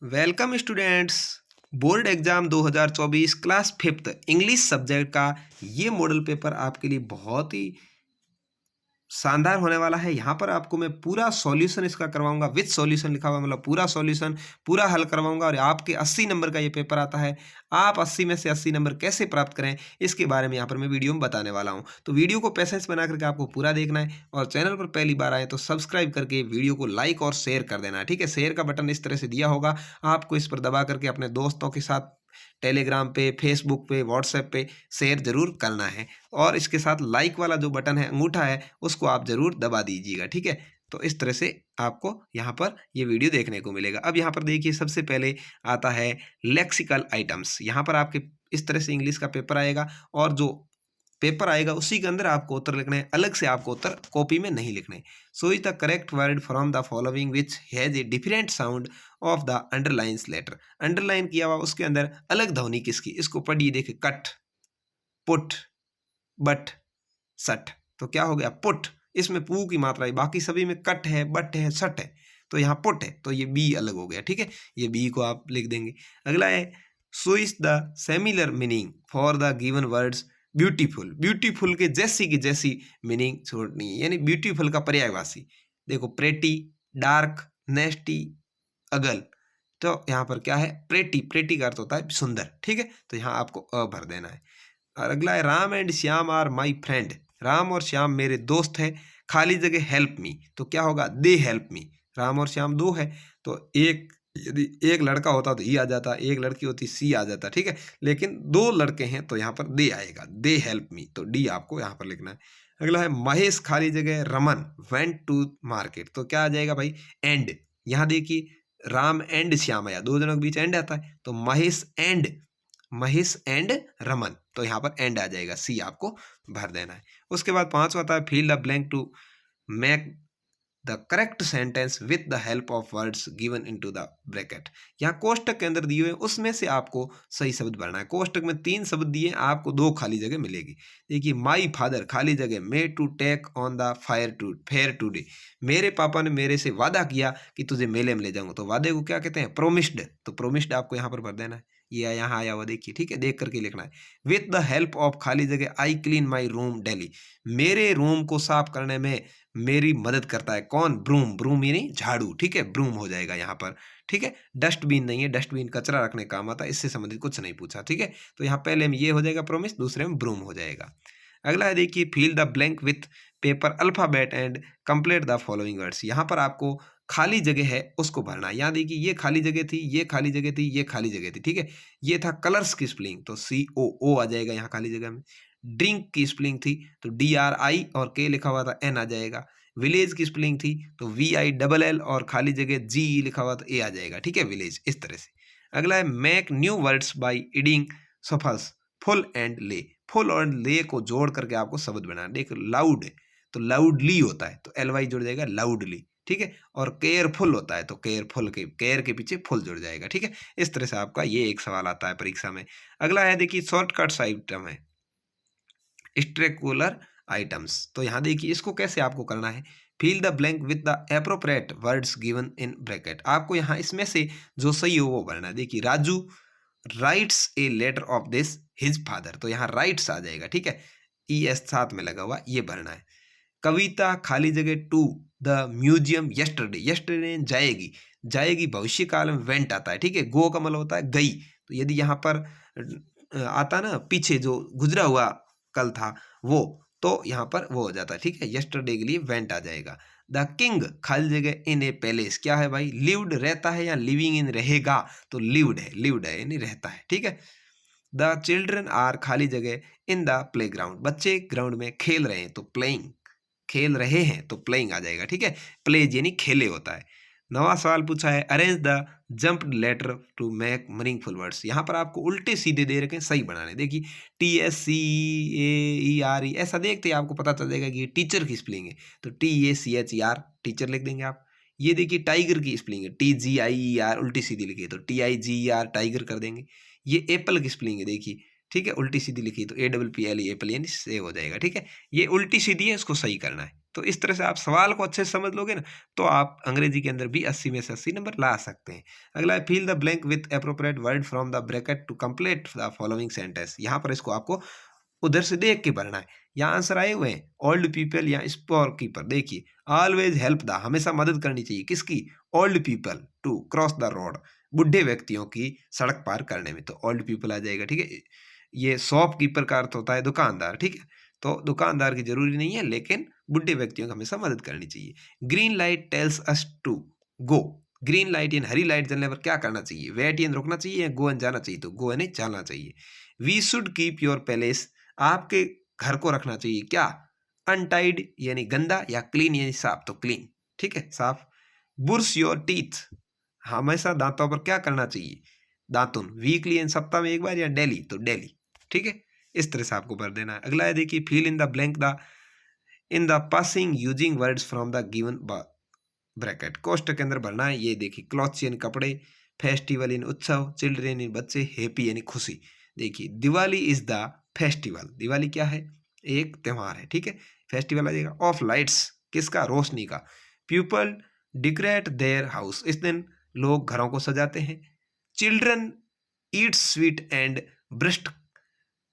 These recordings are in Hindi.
Welcome students. Board exam 2024 class fifth English subject का ये मॉडल पेपर आपके लिए बहुत ही शानदार होने वाला है। यहाँ पर आपको मैं पूरा सॉल्यूशन इसका करवाऊंगा, विद सॉल्यूशन लिखा हुआ, मतलब पूरा सॉल्यूशन पूरा हल करवाऊंगा और आपके 80 नंबर का ये पेपर आता है। आप 80 में से 80 नंबर कैसे प्राप्त करें इसके बारे में यहाँ पर मैं वीडियो में बताने वाला हूँ। तो वीडियो को पेशेंस बना करके आपको पूरा देखना है और चैनल पर पहली बार आए तो सब्सक्राइब करके वीडियो को लाइक और शेयर कर देना है। ठीक है, शेयर का बटन इस तरह से दिया होगा, आपको इस पर दबा करके अपने दोस्तों के साथ टेलीग्राम पे, फेसबुक पे, व्हाट्सएप पे शेयर जरूर करना है और इसके साथ लाइक वाला जो बटन है, अंगूठा है, उसको आप जरूर दबा दीजिएगा। ठीक है, तो इस तरह से आपको यहाँ पर ये वीडियो देखने को मिलेगा। अब यहाँ पर देखिए, सबसे पहले आता है लेक्सिकल आइटम्स। यहाँ पर आपके इस तरह से इंग्लिश का पेपर आएगा और जो पेपर आएगा उसी के अंदर आपको उत्तर लिखने हैं, अलग से आपको उत्तर कॉपी में नहीं लिखने। So is the correct word from the following which has a different sound of the underlines letter. Underline किया हुआ उसके अंदर अलग ध्वनि किसकी, इसको पढ़िए। देखिए, कट, पुट, बट, सट। तो क्या हो गया, पुट। इसमें पू की मात्रा है, बाकी सभी में कट है, बट है, सट है, तो यहाँ पुट है, तो ये बी अलग हो गया। ठीक है, ये बी को आप लिख देंगे। अगला है सो is the similar meaning for the given words beautiful. Beautiful के जैसी की जैसी मीनिंग छोड़नी है, यानी ब्यूटीफुल का पर्यायवाची। देखो, प्रेटी, डार्क, नेस्टी, अगल। तो यहाँ पर क्या है, प्रेटी। प्रेटी का अर्थ होता है सुंदर। ठीक है, तो यहाँ आपको अ भर देना है। और अगला है Ram and Shyam are my friend. Ram और श्याम मेरे दोस्त है, खाली जगह हेल्प मी। तो क्या होगा, दे हेल्प मी। राम और श्याम दो है, तो एक, यदि एक लड़का होता तो ही आ जाता, एक लड़की होती सी आ जाता। ठीक है, लेकिन दो लड़के हैं तो यहाँ पर दे आएगा, दे हेल्प मी, तो डी आपको यहाँ पर लिखना है। अगला है महेश खाली जगह रमन वेंट टू मार्केट। तो क्या आ जाएगा भाई, एंड। यहाँ देखिए, राम एंड श्याम आया, दो जनों के बीच एंड आता है, तो महेश एंड रमन, तो यहाँ पर एंड आ जाएगा, सी आपको भर देना है। उसके बाद पांचवा आता है fill the blank to make the correct sentence with the help of words given into the bracket. यहाँ कोष्टक के अंदर दिए हुए उसमें से आपको सही शब्द भरना है। कोष्टक में 3 शब्द दिए, आपको 2 खाली जगह मिलेगी। देखिए, माई फादर खाली जगह मे to take on the fair today. मेरे पापा ने मेरे से वादा किया कि तुझे मेले में ले जाऊंगा। तो वादे को क्या कहते हैं, प्रोमिस्ड। तो प्रोमिस्ड आपको यहाँ पर भर देना है, ये यहाँ आया हुआ देखिए। ठीक है, देख करके लिखना है। विथ द हेल्प ऑफ खाली जगह I clean my room daily. मेरे रूम को साफ करने में मेरी मदद करता है कौन, ब्रूम। ब्रूम यानी झाड़ू। ठीक है, ब्रूम हो जाएगा यहाँ पर। ठीक है, डस्टबिन नहीं है, डस्टबिन कचरा रखने का काम आता है, इससे संबंधित कुछ नहीं पूछा। ठीक है, तो यहाँ पहले में ये हो जाएगा प्रोमिस, दूसरे में ब्रूम हो जाएगा। अगला है देखिए, fill the blank with paper alphabet and complete the following words. यहाँ पर आपको खाली जगह है उसको भरना है। यहाँ देखिए, ये खाली जगह थी, ये खाली जगह थी, ये खाली जगह थी। ठीक है, ये था कलर्स की स्पेलिंग, तो COO आ जाएगा यहाँ खाली जगह में। ड्रिंक की स्पेलिंग थी तो DRI और K लिखा हुआ था, N आ जाएगा। विलेज की स्पेलिंग थी तो VILL और खाली जगह GE लिखा हुआ तो A आ जाएगा। ठीक है, विलेज, इस तरह से। अगला है make new words by adding suffixes full and ले। फुल और ले को जोड़ करके आपको शब्द बनाना। देखो, लाउड है तो लाउडली होता है, तो LY जुड़ जाएगा, लाउडली। ठीक है, और केयरफुल होता है तो केयरफुल के केयर के पीछे फुल जुड़ जाएगा। ठीक है, इस तरह से आपका ये एक सवाल आता है परीक्षा में। अगला है देखिए, शॉर्टकट्स आइटम है, स्ट्रेकुलर आइटम्स। तो यहाँ देखिए, इसको कैसे आपको करना है, fill the blank with the appropriate words given in bracket. आपको यहाँ इसमें से जो सही हो वो भरना है। देखिए, Raju writes a letter of this his father. तो यहाँ राइट्स आ जाएगा। ठीक है, ES साथ में लगा हुआ, ये भरना है। कविता खाली जगह to the museum yesterday. Yesterday जाएगी, जाएगी भविष्य काल में वेंट आता है। ठीक है, गो का मतलब होता है गई, तो यदि यहाँ पर आता ना पीछे जो गुजरा हुआ कल था वो, तो यहाँ पर वो हो जाता है। ठीक है, यस्टरडे के लिए वेंट आ जाएगा। द किंग खाली जगह इन ए पैलेस। क्या है भाई, लिव्ड रहता है या लिविंग इन रहेगा, तो लिव्ड है, लिव्ड है यानी रहता है। ठीक है, द चिल्ड्रन आर खाली जगह इन द प्ले ग्राउंड। बच्चे ग्राउंड में खेल रहे हैं तो प्लेइंग, खेल रहे हैं तो प्लेइंग आ जाएगा। ठीक है, प्लेज यानी खेले होता है। नवा सवाल पूछा है, arrange the jumped letter to make meaningful words. यहाँ पर आपको उल्टे सीधे दे रखे हैं, सही बनाने। देखिए, TSCEAERE ऐसा देखते ही आपको पता चल जाएगा कि ये टीचर की स्पेलिंग है, तो TACHER टीचर लिख देंगे आप। ये देखिए, टाइगर की स्पेलिंग है, TGIER उल्टी सीधी लिखी है तो TIGER टाइगर कर देंगे। ये एप्पल की स्पेलिंग है, देखिए। ठीक है, उल्टी सीधी लिखी तो APPLE एप्पल यानी से हो जाएगा। ठीक है, ये उल्टी सीधी है, इसको सही करना है। तो इस तरह से आप सवाल को अच्छे से समझ लोगे ना, तो आप अंग्रेजी के अंदर भी 80 में से 80 नंबर ला सकते हैं। अगला है fill the blank with appropriate word from the bracket to complete the following sentence. यहाँ पर इसको आपको उधर से देख के भरना है। यहाँ आंसर आए हुए हैं ओल्ड पीपल या स्टोर कीपर। देखिए ऑलवेज हेल्प द, हमेशा मदद करनी चाहिए किसकी, old people to cross the road, बुढ़े व्यक्तियों की सड़क पार करने में, तो ओल्ड पीपल आ जाएगा। ठीक है, ये शॉप कीपर का अर्थ होता है दुकानदार। ठीक है, तो दुकानदार की जरूरी नहीं है, लेकिन बुढ़े व्यक्तियों की हमेशा मदद करनी चाहिए। Green light tells us to go, green light यानी हरी लाइट जलने पर क्या करना चाहिए, वेट यानी रुकना चाहिए या गो यानी जाना चाहिए, तो गो यानी चलना चाहिए। We should keep your palace, आपके घर को रखना चाहिए क्या, अनटाइड यानी गंदा, या क्लीन यानी साफ, तो क्लीन। ठीक है, साफ। ब्रश योर टीथ, हमेशा दांतों पर क्या करना चाहिए, दातुन। वीकली यानी सप्ताह में एक बार, या डेली, तो डेली। ठीक है, इस तरह से आपको भर देना है। अगला है देखिए fill in the blank the in the passing using words from the given bracket, कोष्टक के अंदर भरना है। ये देखिए क्लॉथ्स यानी कपड़े, फेस्टिवल यानी उत्सव, चिल्ड्रेन यानी बच्चे, हैप्पी यानी खुशी। देखिए Diwali is the festival, Diwali क्या है, एक त्यौहार है। ठीक है, फेस्टिवल आ जाएगा। ऑफ लाइट्स, किसका, रोशनी का। पीपल डेकोरेट देयर हाउस, इस दिन लोग घरों को सजाते हैं। Children eat sweet and breast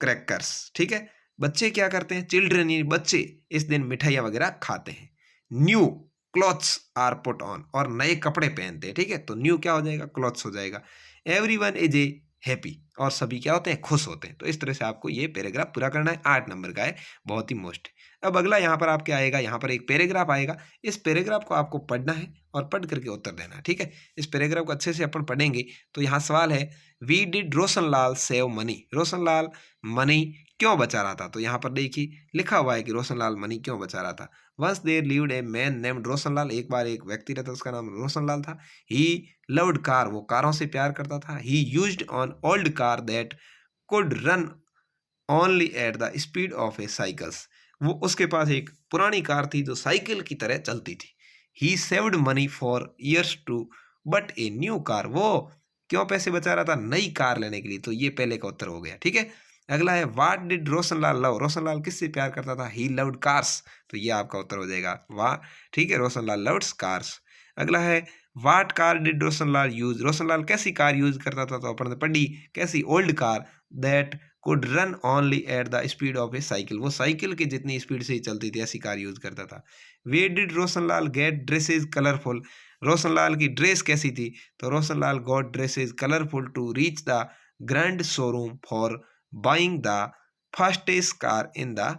crackers, ठीक है, बच्चे क्या करते हैं, चिल्ड्रन यानी बच्चे इस दिन मिठाइयाँ वगैरह खाते हैं। New clothes are put on, और नए कपड़े पहनते हैं। ठीक है, तो न्यू क्या हो जाएगा, क्लॉथ्स हो जाएगा। एवरीवन इज ए हैप्पी, और सभी क्या होते हैं, खुश होते हैं। तो इस तरह से आपको ये पैराग्राफ पूरा करना है, 8 नंबर का है, बहुत ही मोस्ट। अब अगला यहाँ पर आपके आएगा, यहाँ पर एक पैराग्राफ आएगा, इस पैराग्राफ को आपको पढ़ना है और पढ़ करके उत्तर देना है। ठीक है, इस पैराग्राफ को अच्छे से अपन पढ़ेंगे। तो यहाँ सवाल है, we did Roshanlal save money, Roshanlal money क्यों बचा रहा था, तो यहाँ पर देखिए लिखा हुआ है कि रोशनलाल मनी क्यों बचा रहा था। Once there lived a man named Roshanlal, एक बार एक व्यक्ति रहता उसका नाम रोशनलाल था। ही लव्ड कार, वो कारों से प्यार करता था। ही used on old car that could run only at the speed of A cycles, वो उसके पास एक पुरानी कार थी जो साइकिल की तरह चलती थी। He saved money for years to but a new car, वो क्यों पैसे बचा रहा था, नई कार लेने के लिए, तो ये पहले का उत्तर हो गया। ठीक है, अगला है what did Roshanlal love, Roshanlal किससे प्यार करता था, ही लव्ड कार्स, तो ये आपका उत्तर हो जाएगा वाह। ठीक है, रोशनलाल लव्ड कार्स। अगला है what car did Roshanlal use, Roshanlal कैसी कार यूज करता था, तो अपन ने पढ़ी कैसी, old car that could run only at the speed of A cycle, वो साइकिल की जितनी स्पीड से ही चलती थी ऐसी कार यूज करता था। Why did Roshanlal get dresses colourful, Roshanlal की ड्रेस कैसी थी, तो Roshanlal got dresses colourful to reach the grand showroom for buying the fastest car in the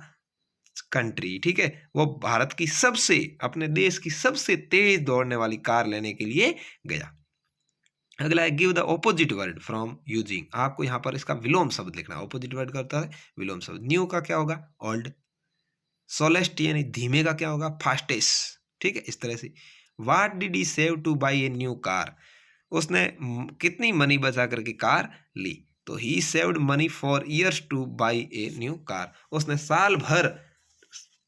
country. ठीक है, वो भारत की सबसे, अपने देश की सबसे तेज दौड़ने वाली कार लेने के लिए गया। अगला है give the opposite word from using, आपको यहाँ पर इसका विलोम शब्द लिखना है। ऑपोजिट वर्ड करता है विलोम शब्द। न्यू का क्या होगा, ओल्ड। सोलेस्ट यानी धीमे का क्या होगा, फास्टेस्ट। ठीक है, इस तरह से। What did he save to buy a new car, उसने कितनी मनी बचा करके कार ली, तो he saved money for years to buy a new car, उसने साल भर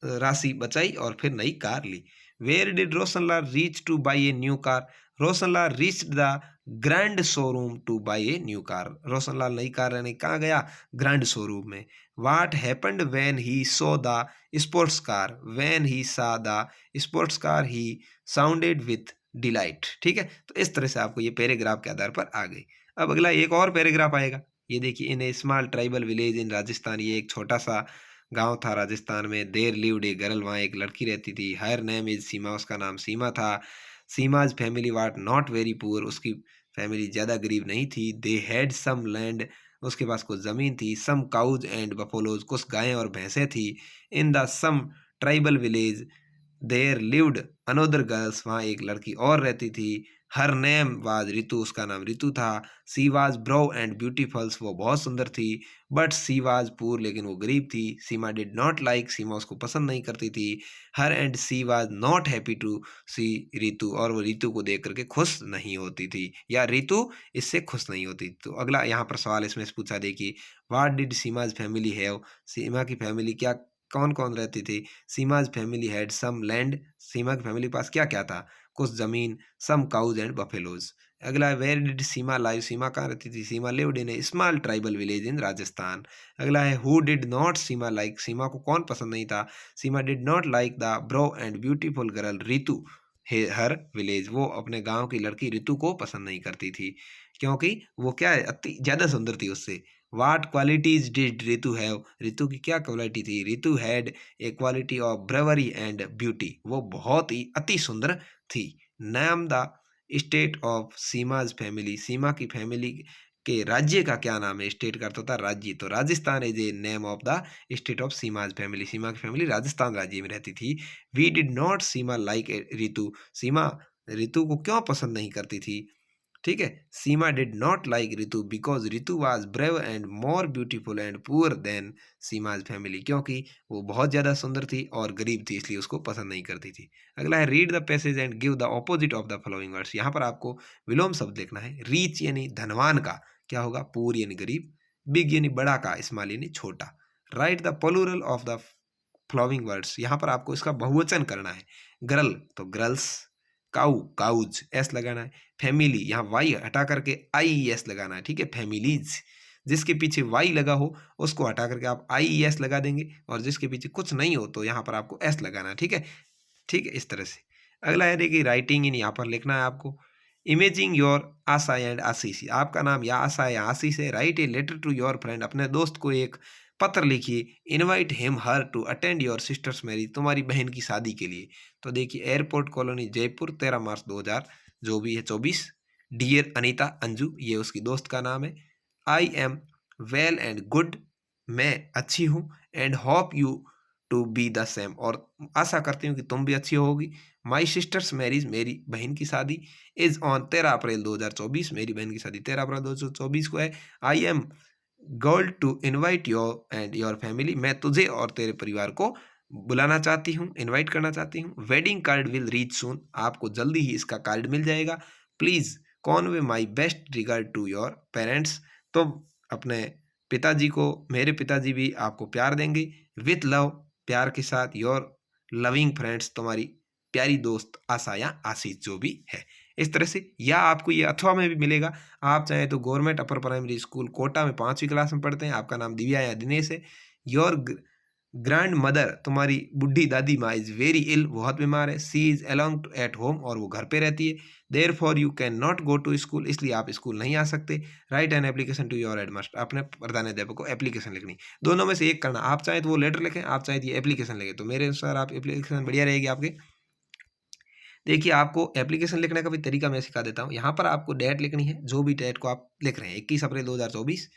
राशि बचाई और फिर नई कार ली। Where did Roshanlal reach to buy a new car, Roshanlal reach the grand showroom to buy a new car, Roshanlal नई कार लेने कहाँ गया, ग्रैंड शोरूम में। वाट happened when he saw the sports car, when he saw the sports car he sounded with delight. ठीक है, तो इस तरह से आपको ये पैराग्राफ के आधार पर आ गई। अब अगला एक और पैराग्राफ आएगा, ये देखिए, in a small tribal village in Rajasthan, ये एक छोटा सा गांव था राजस्थान में। देर लिव्ड ए गर्ल, वहाँ एक लड़की रहती थी। हर नेम इज सीमा, उसका नाम सीमा था। Seema's family was not very poor, उसकी फैमिली ज़्यादा गरीब नहीं थी। दे हैड सम लैंड, उसके पास कुछ ज़मीन थी। सम काउज एंड बफोलोज, कुछ गायें और भैंसें थी। In the some tribal village there lived another girls, वहाँ एक लड़की और रहती थी। हर नेम वाज ऋतु, उसका नाम ऋतु था। She was bro and beautifuls, वो बहुत सुंदर थी। बट सी वाज पुअर, लेकिन वो गरीब थी। Seema did not like, Seema उसको पसंद नहीं करती थी। Her and she was not happy to see Ritu, और वो ऋतु को देख करके खुश नहीं होती थी, या ऋतु इससे खुश नहीं होती। तो अगला यहाँ पर सवाल इसमें से पूछा, देखिए what did Seema's family have, सीमा की फैमिली क्या, कौन कौन रहती थी। Seema's family had some land, सीमा की फैमिली के पास क्या क्या था, कुछ जमीन। सम काउज एंड बफेलोज, अगला है where did Seema live, Seema कहाँ रहती थी? Seema lived in a small tribal village in Rajasthan. अगला है who did not Seema like, Seema को कौन पसंद नहीं था? Seema did not like the bro and beautiful girl Ritu her village, वो अपने गांव की लड़की रितु को पसंद नहीं करती थी क्योंकि वो क्या है, अति ज्यादा सुंदर थी उससे। What qualities did Ritu have, Ritu की क्या क्वालिटी थी? Ritu had a quality of bravery and beauty, वो बहुत ही अति सुंदर थी। नाम the state of Seema's family, Seema की फैमिली के राज्य का क्या नाम है? स्टेट का अर्थ होता है राज्य, तो Rajasthan is a name of the state of Seema's family, Seema की फैमिली राजस्थान राज्य में रहती थी। Why did not Seema like Ritu, Seema Ritu को क्यों पसंद नहीं करती थी? ठीक है, Seema did not like Ritu because Ritu was brave and more beautiful and poor than Seema's family, क्योंकि वो बहुत ज़्यादा सुंदर थी और गरीब थी, इसलिए उसको पसंद नहीं करती थी। अगला है read the passage and give the opposite of the following words, यहाँ पर आपको विलोम शब्द लिखना है। रीच यानी धनवान का क्या होगा? पुअर यानी गरीब। बिग यानी बड़ा का स्मॉल यानी छोटा। Write the plural of the following words, यहाँ पर आपको इसका बहुवचन करना है। गर्ल तो गर्ल्स, काऊ काउज एस लगाना है। फैमिली यहाँ वाई हटा करके आई एस लगाना है, ठीक है, फैमिलीज। जिसके पीछे वाई लगा हो उसको हटा करके आप आई एस लगा देंगे, और जिसके पीछे कुछ नहीं हो तो यहाँ पर आपको एस लगाना है, ठीक है, ठीक है, इस तरह से। अगला है देखिए राइटिंग इन, यहाँ पर लिखना है आपको। Imagine your Asha and Ashish, आपका नाम या आशा या आशीष है। Write a letter to your friend, अपने दोस्त को एक पत्र लिखिए। Invite him her to attend your sister's marriage, तुम्हारी बहन की शादी के लिए। तो देखिए एयरपोर्ट कॉलोनी जयपुर 13 मार्च 2000 जो भी है 24। डियर अनीता अंजू, ये उसकी दोस्त का नाम है। I am well and good, मैं अच्छी हूँ। And hope you to be the same, और आशा करती हूँ कि तुम भी अच्छी होगी। माई सिस्टर्स मैरिज, मेरी बहन की शादी इज ऑन 13 अप्रैल 2024, मेरी बहन की शादी 13 अप्रैल 2024 को है। I am glad to invite your and your family, मैं तुझे और तेरे परिवार को बुलाना चाहती हूँ, इनवाइट करना चाहती हूँ। Wedding card will reach soon, आपको जल्दी ही इसका कार्ड मिल जाएगा। Please convey my best regard to your parents, तो अपने पिताजी को, मेरे पिताजी भी आपको प्यार देंगे। विथ लव, प्यार के साथ। योर लविंग फ्रेंड्स, तुम्हारी प्यारी दोस्त आशा या आशीष जो भी है। इस तरह से, या आपको ये अथवा में भी मिलेगा। आप चाहे तो government upper primary school Kota में 5वीं क्लास में पढ़ते हैं, आपका नाम दिव्या या दिनेश है। योर ग्रैंड मदर, तुम्हारी बुढ़ी दादी माँ इज वेरी इल, बहुत बीमार है। She is along at home, और वो घर पे रहती है। Therefore you can not go to school, इसलिए आप स्कूल नहीं आ सकते। Write an application to your headmaster, अपने प्रधानाध्यापक को एप्लीकेशन लिखनी। दोनों में से एक करना, आप चाहे तो वो लेटर लिखें, आप चाहे तो ये एप्लीकेशन लिखें, तो मेरे अनुसार आप एप्लीकेशन बढ़िया रहेगी आपके। देखिए आपको एप्लीकेशन लिखने का भी तरीका मैं सिखा देता हूँ। यहाँ पर आपको डेट लिखनी है, जो भी डेट को आप लिख रहे हैं, 21 अप्रैल 2024।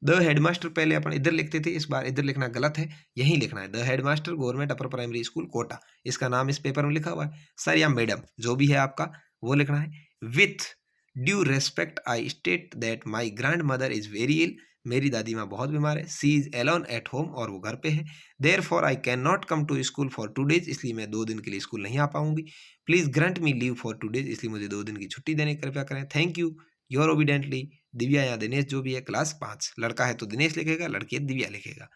द हेडमास्टर पहले अपन इधर लिखते थे, इस बार इधर लिखना गलत है, यहीं लिखना है। The headmaster government upper primary school Kota, इसका नाम इस पेपर में लिखा हुआ है। सर या मैडम जो भी है आपका वो लिखना है। With due respect I state that my grand mother is very ill, मेरी दादी माँ बहुत बीमार है। She is alone at home, और वो घर पे है। Therefore I can not come to school for 2 days, इसलिए मैं 2 दिन के लिए स्कूल नहीं आ पाऊंगी। Please grant me leave for 2 days, इसलिए मुझे 2 दिन की छुट्टी देने की कृपया करें। Thank you, your obediently Divya या दिनेश जो भी है, क्लास 5। लड़का है तो दिनेश लिखेगा, लड़की है दिव्या लिखेगा।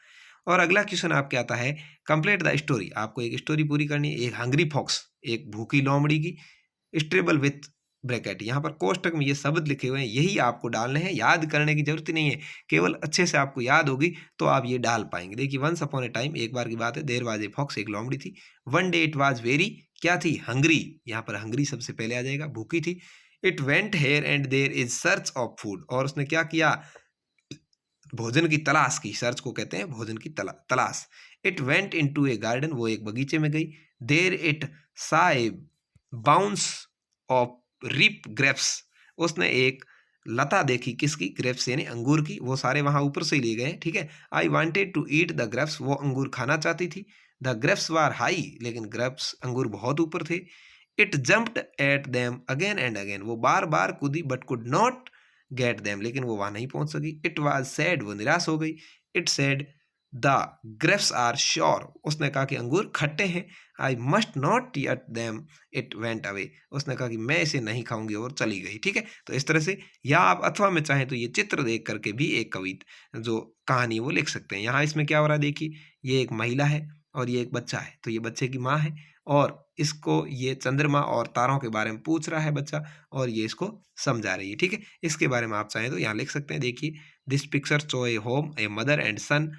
और अगला क्वेश्चन आपके आता है, कंप्लीट द स्टोरी, आपको एक स्टोरी पूरी करनी है। एक हंग्री फॉक्स, एक भूखी लोमड़ी की, स्ट्रेबल विथ ब्रैकेट, यहाँ पर कोष्टक में ये शब्द लिखे हुए हैं, यही आपको डालने हैं। याद करने की जरूरत ही नहीं है, केवल अच्छे से आपको याद होगी तो आप ये डाल पाएंगे। देखिए वंस अपॉन ए टाइम, एक बार की बात है, देयर वाज ए फॉक्स, एक लोमड़ी थी। One day it was very, क्या थी? हंग्री, यहाँ पर हंग्री सबसे पहले आ जाएगा, भूखी थी। It went here and there is search of food, और उसने क्या किया? भोजन की तलाश की, सर्च को कहते हैं भोजन की तलाश। It went into A garden, वो एक बगीचे में गई। देयर इट सा ए बाउंस ऑफ रिप ग्रेप्स, उसने एक लता देखी, किसकी? ग्रेप्स यानी अंगूर की, वो सारे वहां ऊपर से लिए गए, ठीक है। I wanted to eat the grapes, वो अंगूर खाना चाहती थी। द ग्रेप्स वार हाई, लेकिन ग्रेप्स अंगूर बहुत ऊपर थे। It jumped at them again and again, वो बार बार कूदी, but could not get them, लेकिन वो वहां नहीं पहुंच सकी। इट वाज सैड, वो निराश हो गई। It said the grapes are sour, उसने कहा कि अंगूर खट्टे हैं। I must not eat them, it went away, उसने कहा कि मैं इसे नहीं खाऊंगी, और चली गई, ठीक है। तो इस तरह से, या आप अथवा में चाहें तो ये चित्र देख करके भी एक कविता जो कहानी वो लिख सकते हैं। यहाँ इसमें क्या हो रहा है देखिए, ये एक महिला है, और ये एक बच्चा है, तो ये बच्चे की माँ है और इसको ये चंद्रमा और तारों के बारे में पूछ रहा है बच्चा और ये इसको समझा रही है, ठीक है। इसके बारे में आप चाहें तो यहाँ लिख सकते हैं, देखिए this picture show a home, a mother and son,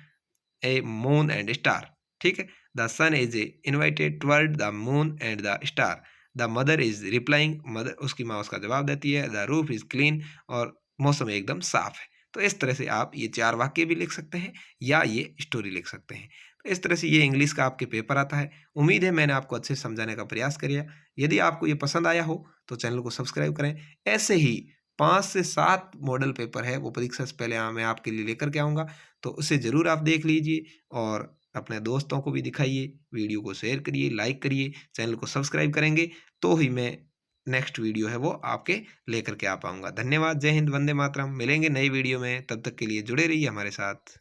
a moon and star, ठीक है। The son is invited toward the moon and the star, the mother is replying, mother उसकी माँ उसका जवाब देती है, द रूफ इज क्लीन, और मौसम एकदम साफ है। तो इस तरह से आप ये 4 वाक्य भी लिख सकते हैं या ये स्टोरी लिख सकते हैं। तो इस तरह से ये इंग्लिश का आपके पेपर आता है। उम्मीद है मैंने आपको अच्छे से समझाने का प्रयास किया। यदि आपको ये पसंद आया हो तो चैनल को सब्सक्राइब करें। ऐसे ही 5 से 7 मॉडल पेपर है, वो परीक्षा से पहले मैं आपके लिए लेकर के आऊँगा, तो उसे ज़रूर आप देख लीजिए और अपने दोस्तों को भी दिखाइए, वीडियो को शेयर करिए, लाइक करिए, चैनल को सब्सक्राइब करेंगे तो ही मैं नेक्स्ट वीडियो है वो आपके लेकर के आ पाऊँगा। धन्यवाद, जय हिंद, वंदे मातरम। मिलेंगे नई वीडियो में, तब तक के लिए जुड़े रहिए हमारे साथ।